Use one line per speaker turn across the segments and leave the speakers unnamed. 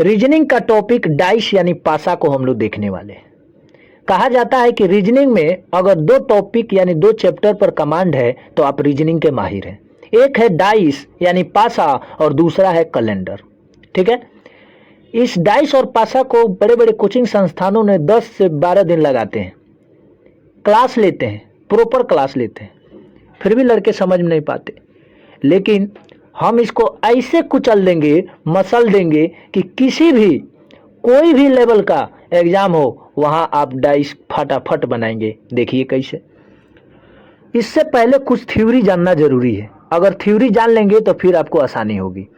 Reasoning का topic dice यानी पासा को हम लोग देखने वाले हैं। कहा जाता है कि रीजनिंग में अगर दो टॉपिक यानी दो चैप्टर पर कमांड है तो आप रीजनिंग के माहिर हैं। एक है डाइस यानी पासा और दूसरा है कैलेंडर। ठीक है, इस डाइस और पासा को बड़े बड़े कोचिंग संस्थानों ने 10 से 12 दिन लगाते हैं, क्लास लेते हैं, प्रॉपर क्लास लेते हैं, फिर भी लड़के समझ में नहीं पाते। लेकिन हम इसको ऐसे कुचल देंगे, मसल देंगे कि किसी भी कोई भी लेवल का एग्जाम हो वहां आप डाइस फटाफट बनाएंगे। देखिए कैसे। इससे पहले कुछ थ्योरी जानना जरूरी है। अगर थ्योरी जान लेंगे तो फिर आपको आसानी होगी।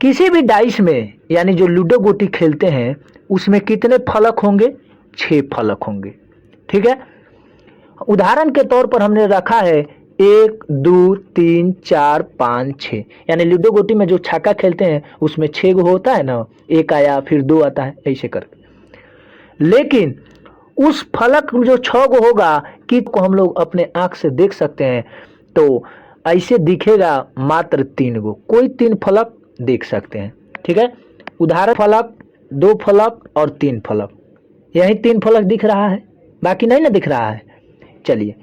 किसी भी डाइस में यानी जो लूडो गोटी खेलते हैं उसमें कितने फलक होंगे? 6 फलक होंगे। ठीक है, उदाहरण के तौर पर हमने रखा है 1 2 3 4 5 6, यानी लूडो गोटी में जो छक्का खेलते हैं उसमें 6 गो होता है ना, 1 आया फिर 2 आता है, ऐसे करके। लेकिन उस फलक जो 6 गो होगा कि को हम लोग अपने आंख से देख सकते हैं तो ऐसे दिखेगा मात्र 3 गो, कोई 3 फलक देख सकते हैं। ठीक है, उदाहरण फलक, 2 फलक और 3 फलक, यही 3 फलक दिख रहा है, बाकी नहीं ना दिख रहा है। चलिए,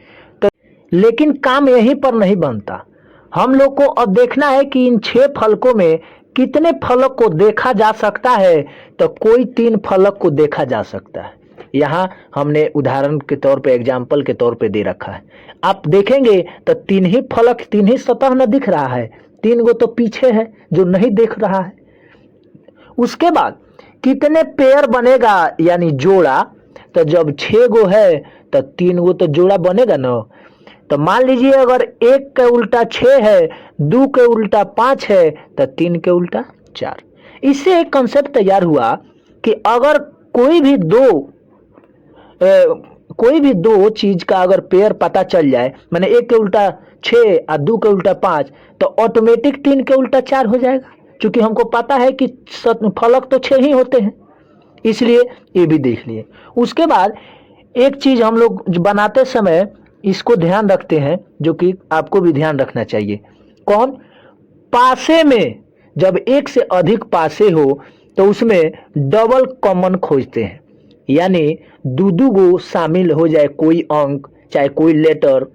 तो लेकिन काम यहीं पर नहीं बनता। हम लोग को अब देखना है कि इन 6 फलकों में कितने फलक को देखा जा सकता है। तो कोई 3 फलक को देखा जा सकता है। यहाँ हमने उदाहरण के तौर पे, एग्जाम्पल के तौर पे दे रखा है। आप देखेंगे तो 3 ही फलक, 3 ही सतह न दिख रहा है, 3 गो तो पीछे है जो नहीं दिख रहा है। उसके बाद कितने पेयर बनेगा यानी जोड़ा, तो जब 6 गो है तो 3 गो तो जोड़ा बनेगा ना। तो मान लीजिए अगर 1 के उल्टा 6 है, 2 के उल्टा 5 है तो 3 के उल्टा 4। इससे एक कंसेप्ट तैयार हुआ कि अगर कोई भी दो चीज का अगर पेयर पता चल जाए, माने 1 के उल्टा 6 और 2 के उल्टा 5, तो ऑटोमेटिक 3 के उल्टा 4 हो जाएगा, क्योंकि हमको पता है कि फलक तो 6 ही होते हैं। इसलिए ये भी देख लिए। उसके बाद एक चीज हम लोग बनाते समय इसको ध्यान रखते हैं, जो कि आपको भी ध्यान रखना चाहिए। कौन? पासे में जब एक से अधिक पासे हो तो उसमें डबल कॉमन खोजते हैं, यानी दो गो शामिल हो जाए, कोई अंक चाहे कोई लेटर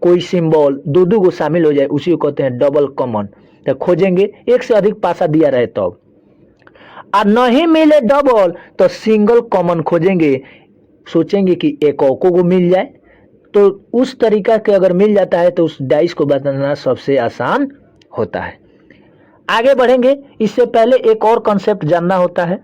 कोई सिंबल दो गो शामिल हो जाए, उसी को कहते हैं डबल कॉमन। तो खोजेंगे, एक से अधिक पासा दिया रहे तब, और नहीं मिले डबल तो सिंगल कॉमन खोजेंगे, सोचेंगे कि एक को मिल जाए। तो उस तरीका के अगर मिल जाता है तो उस डाइस को बताना सबसे आसान होता है। आगे बढ़ेंगे, इससे पहले एक और कॉन्सेप्ट जानना होता है।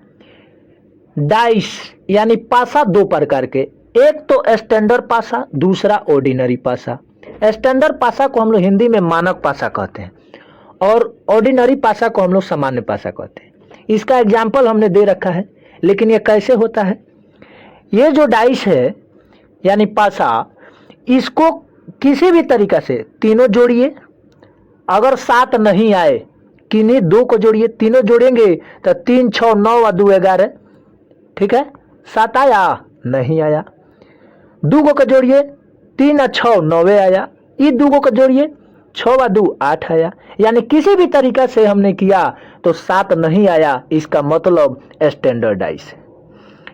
डाइस यानी पासा 2 प्रकार के, एक तो स्टैंडर्ड पासा, दूसरा ऑर्डिनरी पासा। स्टैंडर्ड पासा को हम लोग हिंदी में मानक पासा कहते हैं और ऑर्डिनरी पासा को हम लोग सामान्य पासा कहते हैं। इसका एग्जाम्पल हमने दे रखा है, लेकिन ये कैसे होता है। ये जो डाइस है यानी पासा, इसको किसी भी तरीका से तीनों जोड़िए, अगर 7 नहीं आए किन्हीं 2 को जोड़िए, तीनों जोड़ेंगे तो 3 6 9 और 2 11। ठीक है, 7 आया? नहीं आया। 2 को जोड़िए, 3 और 6 9 आया। ये 2 को जोड़िए, 6 और 2 8 आया। यानी किसी भी तरीका से हमने किया तो 7 नहीं आया, इसका मतलब स्टैंडर्ड डाइस है।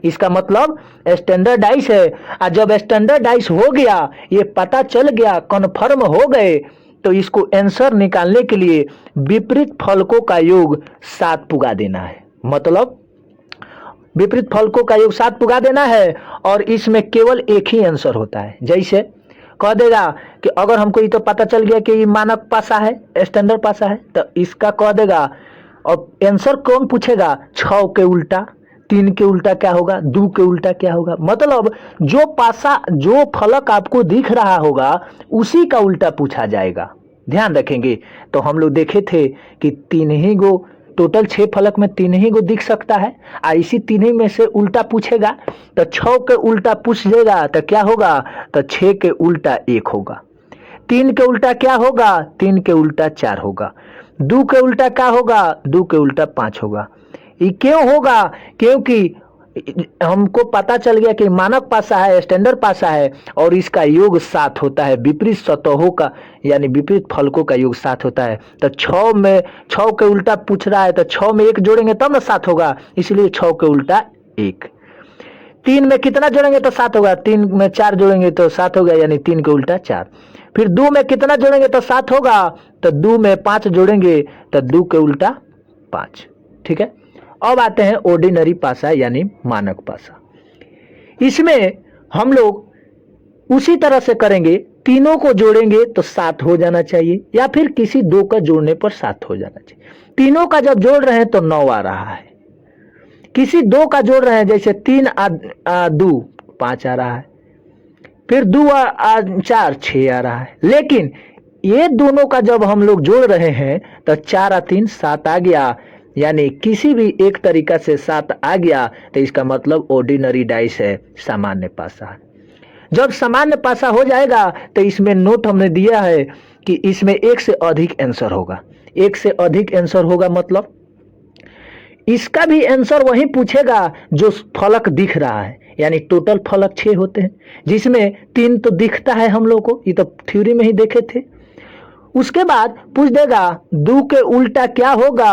इसका मतलब स्टैंडर्डाइज है। और जब स्टैंडर्डाइज हो गया, ये पता चल गया, कन्फर्म हो गए, तो इसको आंसर निकालने के लिए विपरीत फलकों का योग 7 पुगा देना है। मतलब विपरीत फलकों का योग 7 पुगा देना है और इसमें केवल एक ही आंसर होता है। जैसे कह देगा कि अगर हमको ये तो पता चल गया कि ये मानक पासा है, स्टैंडर्ड पासा है, तो इसका कह देगा। और आंसर कौन पूछेगा? 6 के उल्टा 3 के उल्टा क्या होगा, 2 के उल्टा क्या होगा। मतलब जो पासा, जो फलक आपको दिख रहा होगा उसी का उल्टा पूछा जाएगा। ध्यान रखेंगे। तो हम लोग देखे थे कि 3 ही गो, टोटल 6 फलक में 3 ही गो दिख सकता है, और इसी 3 ही में से उल्टा पूछेगा तो 6 के उल्टा पूछ देगा तो क्या होगा, तो 6 के उल्टा 1 होगा। 3 के उल्टा क्या होगा, 3 के उल्टा 4 होगा। 2 के उल्टा क्या होगा, 2 के उल्टा 5 होगा। ये क्यों होगा? क्योंकि हमको पता चल गया कि मानक पासा है, स्टैंडर्ड पासा है और इसका योग 7 होता है, विपरीत सतहों का यानी विपरीत फलकों का योग 7 होता है। तो 6 में 6 के उल्टा पूछ रहा है तो 6 में 1 जोड़ेंगे तब ना 7 होगा, इसलिए 6 के उल्टा 1। 3 में कितना जोड़ेंगे तो 7 होगा, 3 में 4 जोड़ेंगे तो 7 होगा, यानी 3 के उल्टा 4। फिर 2 में कितना जोड़ेंगे तो 7 होगा, तो 2 में 5 जोड़ेंगे तो 2 के उल्टा 5। ठीक है, अब आते हैं ऑर्डिनरी पासा यानी मानक पासा। इसमें हम लोग उसी तरह से करेंगे, तीनों को जोड़ेंगे तो 7 हो जाना चाहिए, या फिर किसी 2 का जोड़ने पर 7 हो जाना चाहिए। तीनों का जब जोड़ रहे हैं तो 9 आ रहा है, किसी 2 का जोड़ रहे हैं जैसे 3 2 5 आ रहा है, फिर 2 4 6 आ रहा है। लेकिन ये दोनों का जब हम लोग जोड़ रहे हैं तो 4 3 7 आ गया, यानी किसी भी एक तरीका से 7 आ गया तो इसका मतलब ऑर्डिनरी डाइस है, सामान्य पासा है। जब सामान्य पासा हो जाएगा तो इसमें नोट हमने दिया है कि इसमें 1 से अधिक आंसर होगा। 1 से अधिक आंसर होगा मतलब इसका भी आंसर वही पूछेगा जो फलक दिख रहा है, यानी टोटल फलक 6 होते हैं, जिसमें 3 तो दिखता है हम लोग को, ये तो थ्योरी में ही देखे थे। उसके बाद पूछ देगा 2 के उल्टा क्या होगा,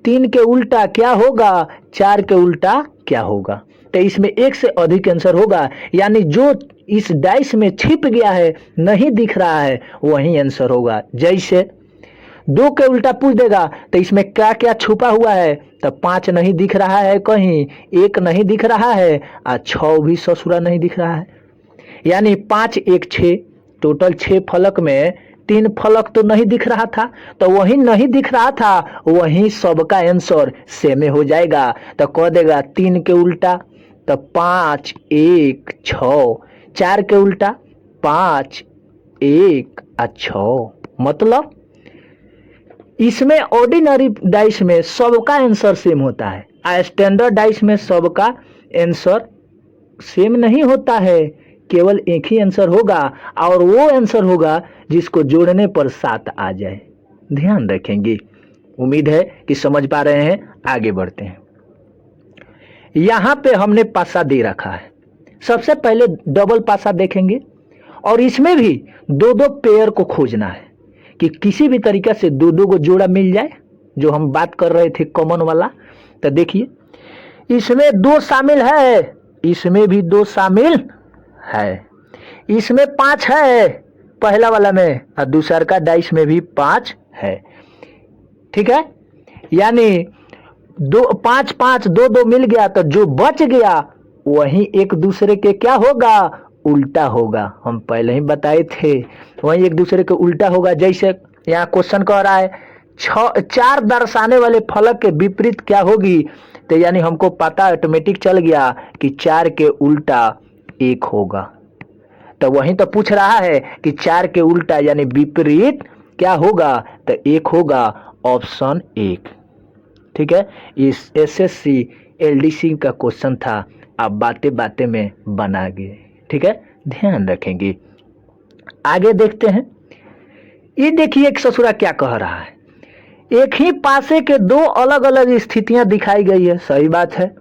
3 के उल्टा क्या होगा, 4 के उल्टा क्या होगा। तो इसमें 1 से अधिक आंसर होगा, यानी जो इस डाइस में छिप गया है, नहीं दिख रहा है, वही आंसर होगा। जैसे 2 के उल्टा पूछ देगा तो इसमें क्या क्या छुपा हुआ है, तो 5 नहीं दिख रहा है कहीं, 1 नहीं दिख रहा है और 6 भी ससुरा नहीं दिख रहा है, यानी 5 1 6, टोटल 6 फलक में 3 फलक तो नहीं दिख रहा था, तो वही नहीं दिख रहा था वही सबका आंसर सेम हो जाएगा। तो कह देगा 3 के उल्टा तो 5 1 6, 4 के उल्टा 5 1 6, मतलब इसमें ऑर्डिनरी डाइस में सबका आंसर सेम होता है, स्टैंडर्ड डाइस में सबका आंसर सेम नहीं होता है, केवल एक ही आंसर होगा और वो आंसर होगा जिसको जोड़ने पर 7 आ जाए। ध्यान रखेंगे, उम्मीद है कि समझ पा रहे हैं। आगे बढ़ते हैं। यहां पे हमने पासा दे रखा है, सबसे पहले डबल पासा देखेंगे और इसमें भी 2-2 पेयर को खोजना है कि किसी भी तरीका से 2-2 को जोड़ा मिल जाए, जो हम बात कर रहे थे कॉमन वाला। तो देखिए इसमें 2 शामिल है, इसमें भी 2 शामिल है, इसमें 5 है पहला वाला में और दूसरा का डाइस में भी 5 है। ठीक है, यानी 2 5 5 2 मिल गया, तो जो बच गया वही एक दूसरे के क्या होगा, उल्टा होगा। हम पहले ही बताए थे वही एक दूसरे के उल्टा होगा। जैसे यहाँ क्वेश्चन कह रहा है 4 दर्शाने वाले फलक के विपरीत क्या होगी, तो यानी हमको पता ऑटोमेटिक चल गया कि 4 के उल्टा 1 होगा। तो वहीं तो पूछ रहा है कि 4 के उल्टा यानी विपरीत क्या होगा, तो 1 होगा, ऑप्शन 1। ठीक है, इस एसएससी एलडीसी का क्वेश्चन था, आप बातें बातें में बना गए। ठीक है, ध्यान रखेंगे। आगे देखते हैं। ये देखिए एक ससुरा क्या कह रहा है, एक ही पासे के 2 अलग अलग स्थितियां दिखाई गई है। सही बात है,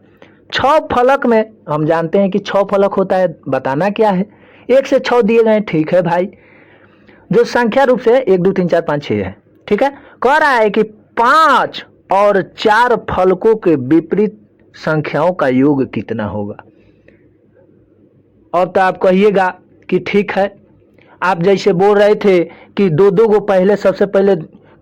6 फलक में हम जानते हैं कि 6 फलक होता है, बताना क्या है, 1 से 6 दिए गए। ठीक है भाई, जो संख्या रूप से 1 2 3 4 5 6 है। ठीक है, कह रहा है कि 5 और 4 फलकों के विपरीत संख्याओं का योग कितना होगा। अब तो आप कहिएगा कि ठीक है, आप जैसे बोल रहे थे कि 2-2 को पहले सबसे पहले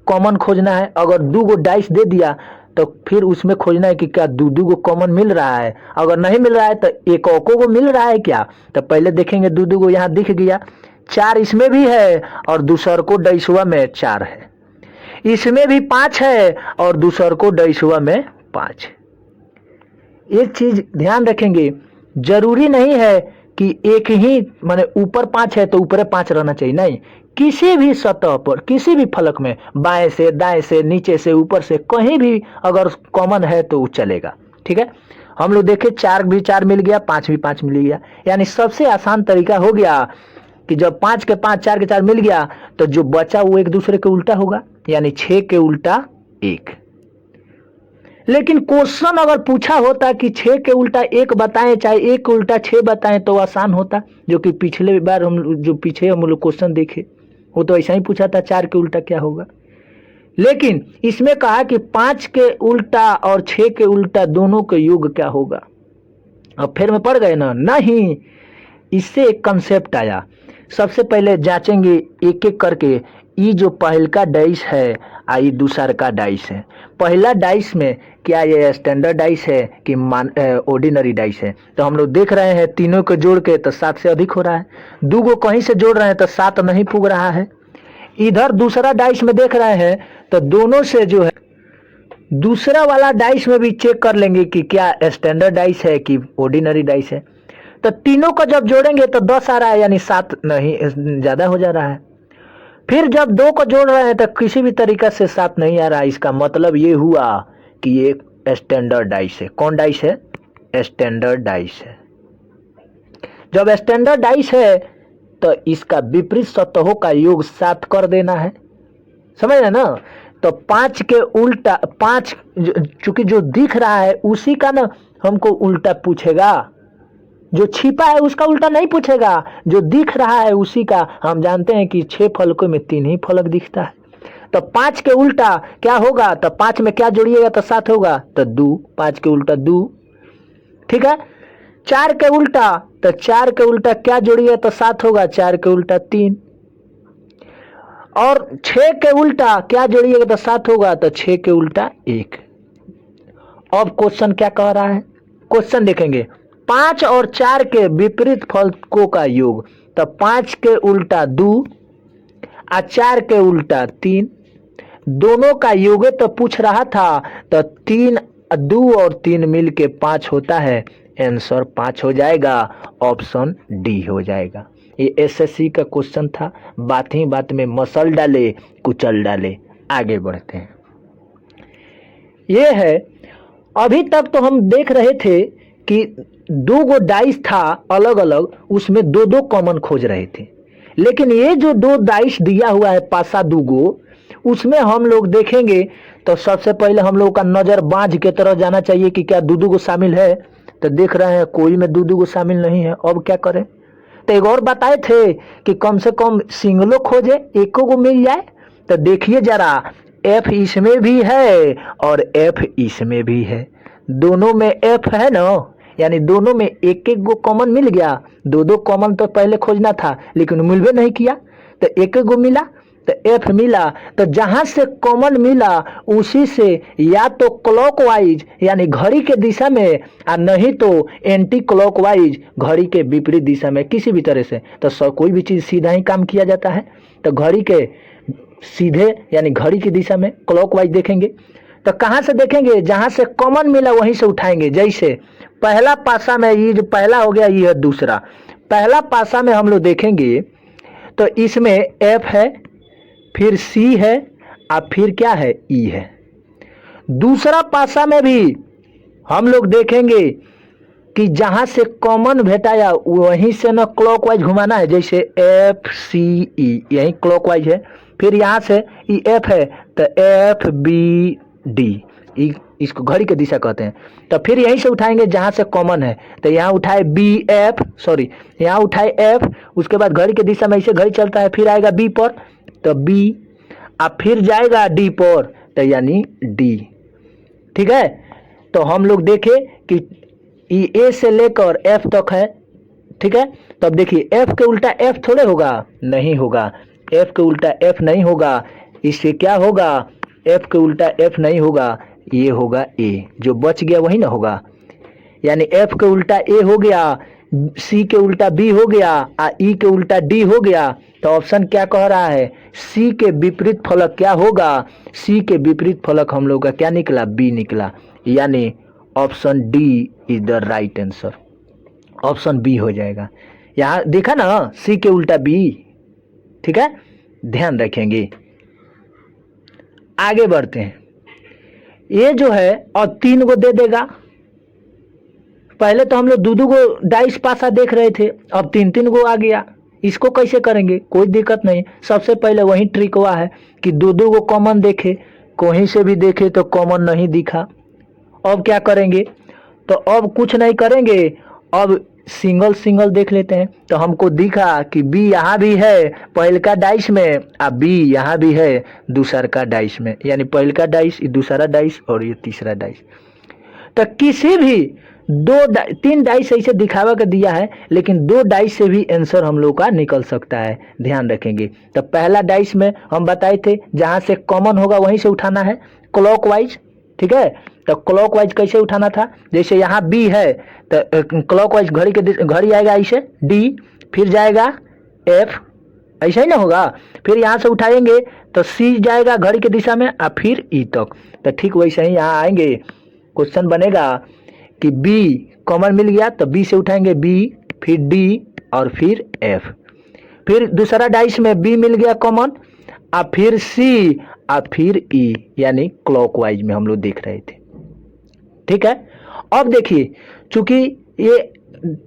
कॉमन खोजना है, अगर 2 को डाइस दे दिया तो फिर उसमें खोजना है कि क्या 2-2 को कॉमन मिल रहा है, अगर नहीं मिल रहा है तो एक को मिल रहा है क्या। तो पहले देखेंगे 2-2 को यहाँ दिख गया, 4 इसमें भी है और दूसर को डाइसवा में 4 है, इसमें भी 5 है और दूसर को डाइसवा में 5। एक चीज ध्यान रखेंगे, जरूरी नहीं है कि एक ही माने ऊपर 5 है तो ऊपर 5 रहना चाहिए, नहीं, किसी भी सतह पर किसी भी फलक में बाएं से दाएं से नीचे से ऊपर से कहीं भी अगर कॉमन है तो वो चलेगा। ठीक है, हम लोग देखें 4 भी 4 मिल गया, 5 भी 5 मिल गया, यानी सबसे आसान तरीका हो गया कि जब 5 के 5 4 के 4 मिल गया तो जो बचा वो एक दूसरे के उल्टा होगा, यानी 6 के उल्टा 1। लेकिन क्वेश्चन अगर पूछा होता कि 6 के उल्टा 1 बताएं चाहे 1 के उल्टा 6 बताएं तो आसान होता, जो कि पिछले बार जो पीछे हम लोग क्वेश्चन देखे वो तो ऐसा ही पूछा था 4 के उल्टा क्या होगा। लेकिन इसमें कहा कि 5 के उल्टा और 6 के उल्टा दोनों के योग क्या होगा। अब फिर में पड़ गए ना, नहीं, इससे एक कंसेप्ट आया। सबसे पहले जांचेंगे एक एक करके, ये जो पहला डाइस है आई दूसरा का डाइस है। पहला डाइस में क्या ये स्टैंडर्ड डाइस है कि ऑर्डिनरी डाइस है। तो हम लोग देख रहे हैं तीनों को जोड़ के तो 7 से अधिक हो रहा है, 2 को कहीं से जोड़ रहे हैं तो 7 नहीं पुग रहा है। इधर दूसरा डाइस में देख रहे हैं तो दोनों से जो है दूसरा वाला डाइस में भी चेक कर लेंगे कि क्या स्टैंडर्ड डाइस है कि ऑर्डिनरी डाइस है। तो तीनों को जब जोड़ेंगे तो 10 आ रहा है, यानी 7 नहीं, ज्यादा हो जा रहा है। फिर जब 2 को जोड़ रहे हैं तो किसी भी तरीका से 7 नहीं आ रहा है। इसका मतलब ये हुआ कि ये स्टैंडर्ड डाइस है। कौन डाइस है? स्टैंडर्ड डाइस है। जब स्टैंडर्ड डाइस है तो इसका विपरीत सतहों का योग 7 कर देना है, समझ रहे ना। तो 5 के उल्टा 5 चूंकि जो दिख रहा है उसी का ना हमको उल्टा पूछेगा, जो छिपा है उसका उल्टा नहीं पूछेगा, जो दिख रहा है उसी का। हम जानते हैं कि 6 फलकों में 3 ही फलक दिखता है। तो 5 के उल्टा क्या होगा, तो 5 में क्या जोड़िएगा तो 7 होगा, तो 2, 5 के उल्टा 2, ठीक है। 4 के उल्टा, तो 4 के उल्टा क्या जोड़िएगा तो 7 होगा, 4 के उल्टा 3। और 6 के उल्टा क्या जोड़िएगा तो 7 होगा, तो 6 के उल्टा 1। अब क्वेश्चन क्या कह रहा है, क्वेश्चन देखेंगे 5 और 4 के विपरीत फलकों का योग। तो 5 के उल्टा 2 और 4 के उल्टा 3, दोनों का योग तो पूछ रहा था। तो 3, 2 और 3 मिल के 5 होता है, आंसर 5 हो जाएगा, ऑप्शन डी हो जाएगा। ये एसएससी का क्वेश्चन था, बात ही बात में मसल डाले कुचल डाले। आगे बढ़ते हैं। ये है, अभी तक तो हम देख रहे थे कि 2 गो डाइस था अलग अलग, उसमें 2-2 कॉमन खोज रहे थे। लेकिन ये जो 2 डाइस दिया हुआ है पासा 2 गो, उसमें हम लोग देखेंगे तो सबसे पहले हम लोग का नजर बांझ के तरह जाना चाहिए कि क्या 2-2 गो शामिल है। तो देख रहे हैं कोई में 2-2 गो शामिल नहीं है। अब क्या करें, तो एक और बताए थे कि कम से कम सिंगलो खोजे, एको गो मिल जाए। तो देखिए जरा, एफ इसमें भी है और एफ इसमें भी है, दोनों में एफ है ना, यानी दोनों में एक एक गो कॉमन मिल गया। 2-2 कॉमन तो पहले खोजना था लेकिन मिलवे नहीं किया, तो एक एक गो मिला, तो एफ मिला। तो जहां से कॉमन मिला उसी से या तो क्लॉकवाइज यानी घड़ी के दिशा में, और नहीं तो एंटी क्लॉकवाइज घड़ी के विपरीत दिशा में, किसी भी तरह से। तो कोई भी चीज सीधा ही काम किया जाता है। तो घड़ी के सीधे यानी घड़ी की दिशा में क्लॉकवाइज देखेंगे। तो कहां से देखेंगे, जहां से कॉमन मिला वहीं से उठाएंगे। जैसे पहला पासा में ये जो पहला हो गया, ये है दूसरा। पहला पासा में हम लोग देखेंगे तो इसमें एफ है, फिर सी है और फिर क्या है, ई है। दूसरा पासा में भी हम लोग देखेंगे कि जहां से कॉमन भेटाया वहीं से ना क्लॉकवाइज घुमाना है। जैसे एफ सी ई, यही क्लॉकवाइज है। फिर यहाँ से ई एफ है तो एफ बी डी, इसको घड़ी की दिशा कहते हैं। तो फिर यहीं से उठाएंगे जहां से कॉमन है। तो यहाँ उठाए बी एफ, सॉरी यहाँ उठाए एफ, उसके बाद घड़ी की दिशा में ऐसे घड़ी चलता है, फिर आएगा बी पर तो बी, अब फिर जाएगा डी पर तो यानी डी, ठीक है। तो हम लोग देखे कि ए से लेकर एफ तक है, ठीक है। तो अब देखिए एफ के उल्टा एफ थोड़े होगा, नहीं होगा, एफ के उल्टा एफ नहीं होगा। इससे क्या होगा, एफ के उल्टा एफ नहीं होगा, ये होगा ए, जो बच गया वही ना होगा। यानी एफ के उल्टा ए हो गया, सी के उल्टा बी हो गया और ई के उल्टा डी हो गया। तो ऑप्शन क्या कह रहा है, सी के विपरीत फलक क्या होगा, सी के विपरीत फलक हम लोग का क्या निकला, बी निकला। यानी option D is the right answer, option B हो जाएगा। यहाँ देखा ना, सी के उल्टा बी, ठीक है, ध्यान रखेंगे। आगे बढ़ते हैं। ये जो है और 3 गो दे देगा। पहले तो हम लोग 2-2 गो डाइस पासा देख रहे थे, अब 3-3 गो आ गया। इसको कैसे करेंगे, कोई दिक्कत नहीं। सबसे पहले वही ट्रिक हुआ है कि 2-2 गो कॉमन देखे, कहीं से भी देखे तो कॉमन नहीं दिखा अब क्या करेंगे, तो अब कुछ नहीं करेंगे, अब सिंगल सिंगल देख लेते हैं। तो हमको दिखा कि बी यहाँ भी है पहल का डाइस में, अब बी यहाँ भी है दूसर का डाइस में, यानी पहल का डाइस, दूसरा डाइस और ये तीसरा डाइस। तो किसी भी तीन डाइस ऐसे दिखावा कर दिया है, लेकिन दो डाइस से भी आंसर हम लोग का निकल सकता है, ध्यान रखेंगे। तो पहला डाइस में हम बताए थे जहां से कॉमन होगा वहीं से उठाना है क्लॉकवाइज, ठीक है। तो क्लॉकवाइज कैसे उठाना था, जैसे यहाँ बी है तो क्लॉकवाइज घड़ी आएगा ऐसे डी, फिर जाएगा एफ, ऐसा ही ना होगा। फिर यहाँ से उठाएंगे तो सी जाएगा घड़ी के दिशा में और फिर ई तक। तो ठीक वैसे ही यहाँ आएंगे, क्वेश्चन बनेगा कि बी कॉमन मिल गया तो बी से उठाएंगे बी, फिर डी और फिर एफ। फिर दूसरा डाइस में बी मिल गया कॉमन, और फिर सी और फिर ई, यानी क्लॉकवाइज में हम लोग देख रहे थे, ठीक है। अब देखिए चूंकि ये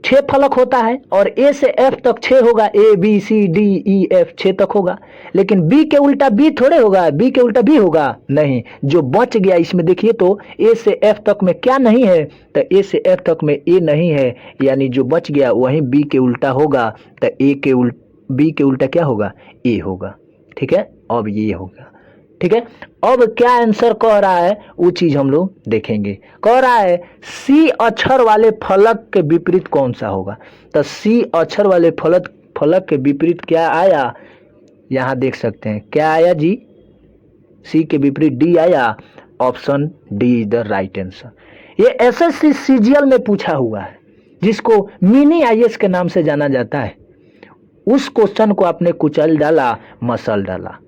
6 फलक होता है और ए से एफ तक 6 होगा, A B C D E F 6 तक होगा, लेकिन बी के उल्टा बी थोड़े होगा, बी के उल्टा बी होगा नहीं। जो बच गया इसमें देखिए तो ए से एफ तक में क्या नहीं है, तो ए से एफ तक में ए नहीं है, यानी जो बच गया वहीं बी के उल्टा होगा, तो बी के उल्टा क्या होगा, ए होगा, ठीक है। अब ये होगा, ठीक है। अब क्या आंसर कह रहा है वो चीज हम लोग देखेंगे। कह रहा है सी अक्षर वाले फलक के विपरीत कौन सा होगा। तो सी अक्षर वाले फलक के विपरीत क्या आया, यहां देख सकते हैं क्या आया जी, सी के विपरीत डी आया। Option D is the right answer. ये एसएससी सीजीएल में पूछा हुआ है, जिसको मिनी आईएएस के नाम से जाना जाता है। उस क्वेश्चन को आपने कुचल डाला, मसल डाला।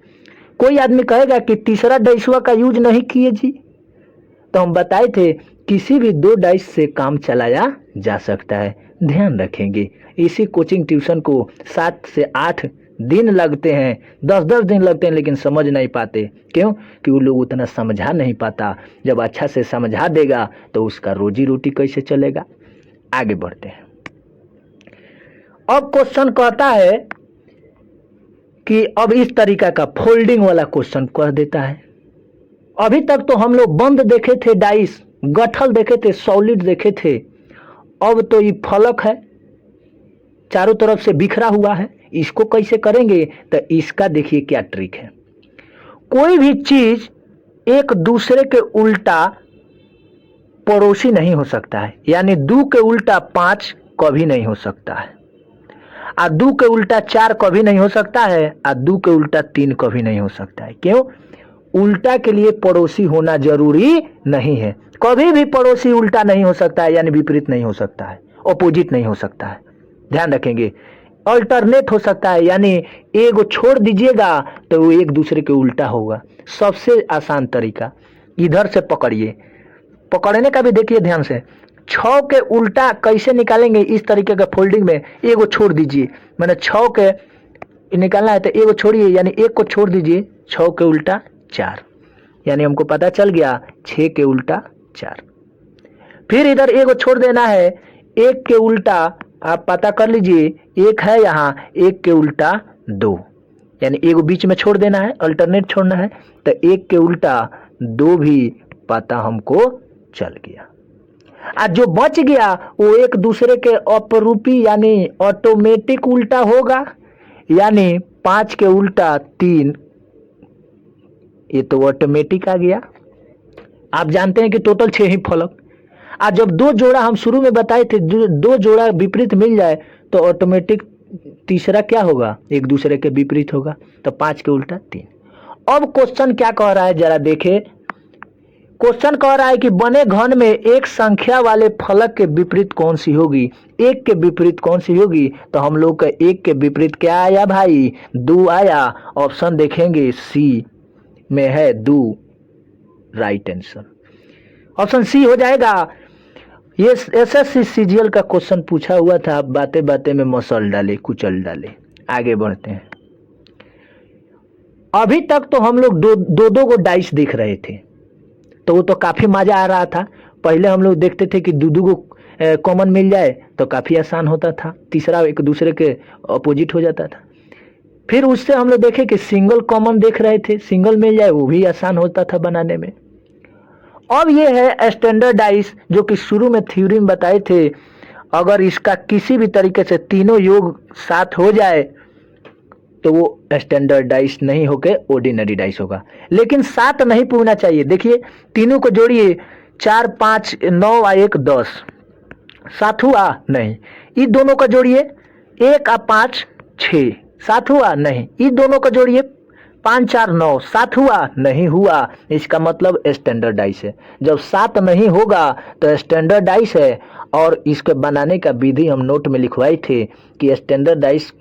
कोई आदमी कहेगा कि तीसरा डाइसवा का यूज नहीं किए जी, तो हम बताए थे किसी भी 2 डाइस से काम चलाया जा सकता है, ध्यान रखेंगे। इसी कोचिंग ट्यूशन को 7 से 8 दिन लगते हैं, 10-10 दिन लगते हैं, लेकिन समझ नहीं पाते। क्यों? कि वो लोग उतना समझा नहीं पाता। जब अच्छा से समझा देगा तो उसका रोजी रोटी कैसे चलेगा। आगे बढ़ते हैं। अब क्वेश्चन कहता है कि अब इस तरीका का फोल्डिंग वाला क्वेश्चन कर देता है। अभी तक तो हम लोग बंद देखे थे डाइस, गठल देखे थे, सॉलिड देखे थे। अब तो ये फलक है, चारों तरफ से बिखरा हुआ है। इसको कैसे करेंगे, तो इसका देखिए क्या ट्रिक है। कोई भी चीज एक दूसरे के उल्टा पड़ोसी नहीं हो सकता है, यानी 2 के उल्टा 5 कभी नहीं हो सकता है, और 2 के उल्टा 4 कभी नहीं हो सकता है, और 2 के उल्टा 3 कभी नहीं हो सकता है। क्यों? उल्टा के लिए पड़ोसी होना जरूरी नहीं है। कभी भी पड़ोसी उल्टा नहीं हो सकता है, यानी विपरीत नहीं हो सकता है, ऑपोजिट नहीं हो सकता है, ध्यान रखेंगे। अल्टरनेट हो सकता है, यानी एक छोड़ दीजिएगा तो वो एक दूसरे के उल्टा होगा। सबसे आसान तरीका इधर से पकड़िए, पकड़ने का भी देखिए ध्यान से। 6 के उल्टा कैसे निकालेंगे, इस तरीके का फोल्डिंग में एगो छोड़ दीजिए, मैंने 6 के निकालना है तो एगो छोड़िए, यानी एक को छोड़ दीजिए। 6 के उल्टा 4, यानी हमको पता चल गया 6 के उल्टा 4। फिर इधर एगो छोड़ देना है, 1 के उल्टा आप पता कर लीजिए, 1 है यहाँ, 1 के उल्टा 2, यानी एगो बीच में छोड़ देना है, अल्टरनेट छोड़ना है। तो 1 के उल्टा 2 भी पता हमको चल गया। आज जो बच गया वो एक दूसरे के अपरूपी यानी ऑटोमेटिक उल्टा होगा, यानी 5 के उल्टा 3, ये तो ऑटोमेटिक आ गया। आप जानते हैं कि टोटल 6 ही फलक। आज जब 2 जोड़ा हम शुरू में बताए थे, 2 जोड़ा विपरीत मिल जाए तो ऑटोमेटिक तीसरा क्या होगा, एक दूसरे के विपरीत होगा। तो 5 के उल्टा 3। अब क्वेश्चन क्या कह रहा है जरा देखे। क्वेश्चन कह रहा है कि बने घन में एक संख्या वाले फलक के विपरीत कौन सी होगी, 1 के विपरीत कौन सी होगी। तो हम लोग का 1 के विपरीत क्या आया भाई, 2 आया। ऑप्शन देखेंगे सी में है 2, राइट आंसर ऑप्शन सी हो जाएगा। ये एसएससी सीजीएल का क्वेश्चन पूछा हुआ था, बातें बातें में मसल डाले, कुचल डाले। आगे बढ़ते हैं। अभी तक तो हम लोग दो को डाइस देख रहे थे, तो वो तो काफी मजा आ रहा था। पहले हम लोग देखते थे कि दो को कॉमन मिल जाए तो काफी आसान होता था, तीसरा एक दूसरे के अपोजिट हो जाता था। फिर उससे हम लोग देखे कि सिंगल कॉमन देख रहे थे, सिंगल मिल जाए वो भी आसान होता था बनाने में। अब ये है स्टैंडर्ड डाइस, जो कि शुरू में थ्योरी में बताए थे, अगर इसका किसी भी तरीके से तीनों योग साथ हो जाए तो वो स्टैंडर्ड डाइस नहीं होके ऑर्डिनरी डाइस होगा। लेकिन सात नहीं पूछना चाहिए। देखिए तीनों को जोड़िए, 4 5 9 और 1 10, सात हुआ नहीं। इन दोनों का जोड़िए, 1 और 5 6, सात हुआ नहीं। इन दोनों का जोड़िए, 5 4 9, सात हुआ नहीं हुआ। इसका मतलब स्टैंडर्ड डाइस है। जब सात नहीं होगा तो स्टैंडर्ड डाइस है। और इसके बनाने का विधि हम नोट में लिखवाए थे कि स्टैंडर्ड डाइस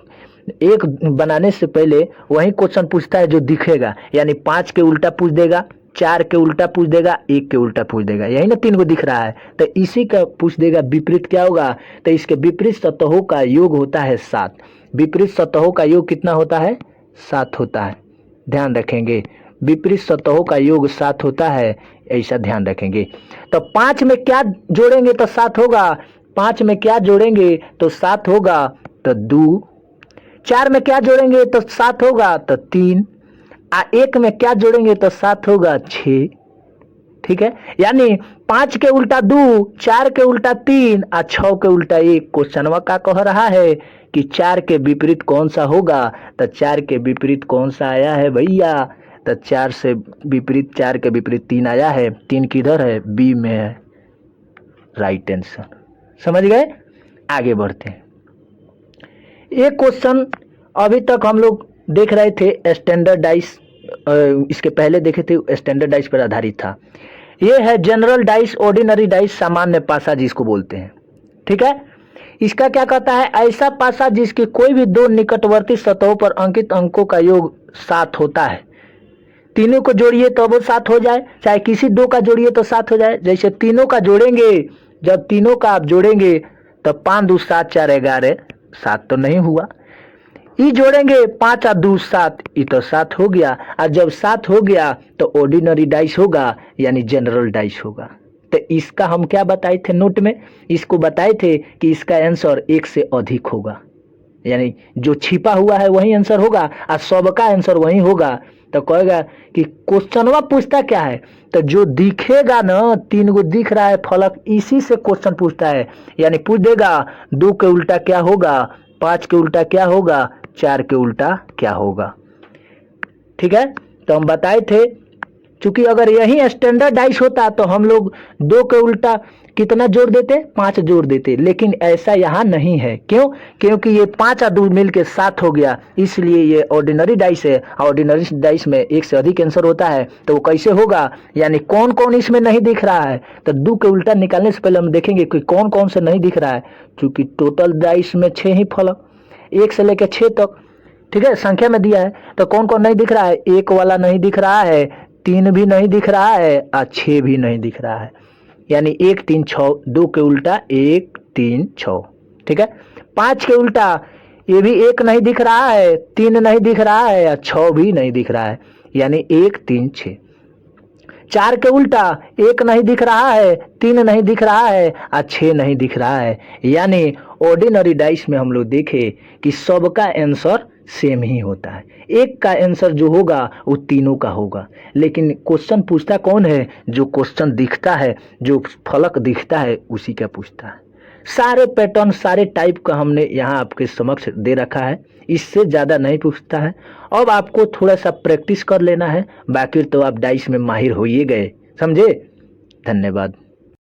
एक बनाने से पहले वही क्वेश्चन पूछता है जो दिखेगा, यानी 5 के उल्टा पूछ देगा, 4 के उल्टा पूछ देगा, 1 के उल्टा पूछ देगा। यही ना 3 को दिख रहा है, तो इसी का पूछ देगा विपरीत क्या होगा। तो इसके विपरीत सतहों का योग होता है 7। विपरीत सतहों का योग कितना होता है? 7 होता है। ध्यान रखेंगे, विपरीत सतहों का योग 7 होता है, ऐसा ध्यान रखेंगे। तो 5 में क्या जोड़ेंगे तो 7 होगा, 5 में क्या जोड़ेंगे तो 7 होगा, तो 2। 4 में क्या जोड़ेंगे तो 7 होगा, तो 3। 1 में क्या जोड़ेंगे तो 7 होगा, 6। ठीक है, यानी 5 के उल्टा 2, 4 के उल्टा 3 और 6 के उल्टा 1। क्वेश्चनवा का कह रहा है कि 4 के विपरीत कौन सा होगा, तो 4 के विपरीत कौन सा आया है भैया, तो 4 से विपरीत, 4 के विपरीत 3 आया है। 3 किधर है? बी में है, राइट आंसर। समझ गए? आगे बढ़ते हैं। एक क्वेश्चन अभी तक हम लोग देख रहे थे स्टैंडर्ड डाइस, इसके पहले देखे थे स्टैंडर्ड डाइस पर आधारित था। ये है जनरल डाइस, ऑर्डिनरी डाइस, सामान्य पासा जिसको बोलते हैं। ठीक है, इसका क्या कहता है? ऐसा पासा जिसकी कोई भी दो निकटवर्ती सतहों पर अंकित अंकों का योग 7 होता है। तीनों को जोड़िए तो वो 7 हो जाए, चाहे किसी दो का जोड़िए तो 7 हो जाए। जैसे तीनों का जोड़ेंगे, जब तीनों का आप जोड़ेंगे तो 5 2 7 4 11, 7 तो नहीं हुआ। ई जोड़ेंगे 5 और 2 7, ई तो 7 हो गया। और जब 7 हो गया तो ऑर्डिनरी डाइस होगा, यानी जनरल डाइस होगा। तो इसका हम क्या बताए थे नोट में? इसको बताए थे कि इसका आंसर 1 से अधिक होगा, यानी जो छिपा हुआ है वही आंसर होगा और सबका आंसर वही होगा। तो कहेगा कि क्वेश्चनवा पूछता क्या है, तो जो दिखेगा ना, 3 गो दिख रहा है फलक, इसी से क्वेश्चन पूछता है। यानी पूछ देगा 2 के उल्टा क्या होगा, 5 के उल्टा क्या होगा, 4 के उल्टा क्या होगा। ठीक है, तो हम बताए थे क्योंकि अगर यही स्टैंडर्ड डाइस होता तो हम लोग 2 के उल्टा कितना जोड़ देते? 5 जोड़ देते। लेकिन ऐसा यहाँ नहीं है। क्यों? क्योंकि ये 5 और 2 मिलके 7 हो गया, इसलिए ये ऑर्डिनरी डाइस है। ऑर्डिनरी डाइस में 1 से अधिक आंसर होता है। तो वो कैसे होगा, यानी कौन कौन इसमें नहीं दिख रहा है? तो 2 के उल्टा निकालने से पहले हम देखेंगे कि कौन कौन से नहीं दिख रहा है। क्योंकि टोटल डाइस में 6 ही फलक, 1 से लेकर 6 तक, ठीक है, संख्या में दिया है। तो कौन कौन नहीं दिख रहा है? 1 वाला नहीं दिख रहा है, 3 भी नहीं दिख रहा है और 6 भी नहीं दिख रहा है। यानी 1 3 6, 2 के उल्टा 1 3 6। ठीक है, 5 के उल्टा ये भी 1 नहीं दिख रहा है, 3 नहीं दिख रहा है और 6 भी नहीं दिख रहा है, यानी 1 3 6। 4 के उल्टा 1 नहीं दिख रहा है, 3 नहीं दिख रहा है और 6 नहीं दिख रहा है। यानी ऑर्डिनरी डाइस में हम लोग देखे कि सबका आंसर सेम ही होता है। एक का आंसर जो होगा वो तीनों का होगा। लेकिन क्वेश्चन पूछता कौन है? जो क्वेश्चन दिखता है, जो फलक दिखता है, उसी का पूछता है। सारे पैटर्न, सारे टाइप का हमने यहाँ आपके समक्ष दे रखा है, इससे ज़्यादा नहीं पूछता है। अब आपको थोड़ा सा प्रैक्टिस कर लेना है, बाकी तो आप डाइस में माहिर हो ही गए। समझे? धन्यवाद।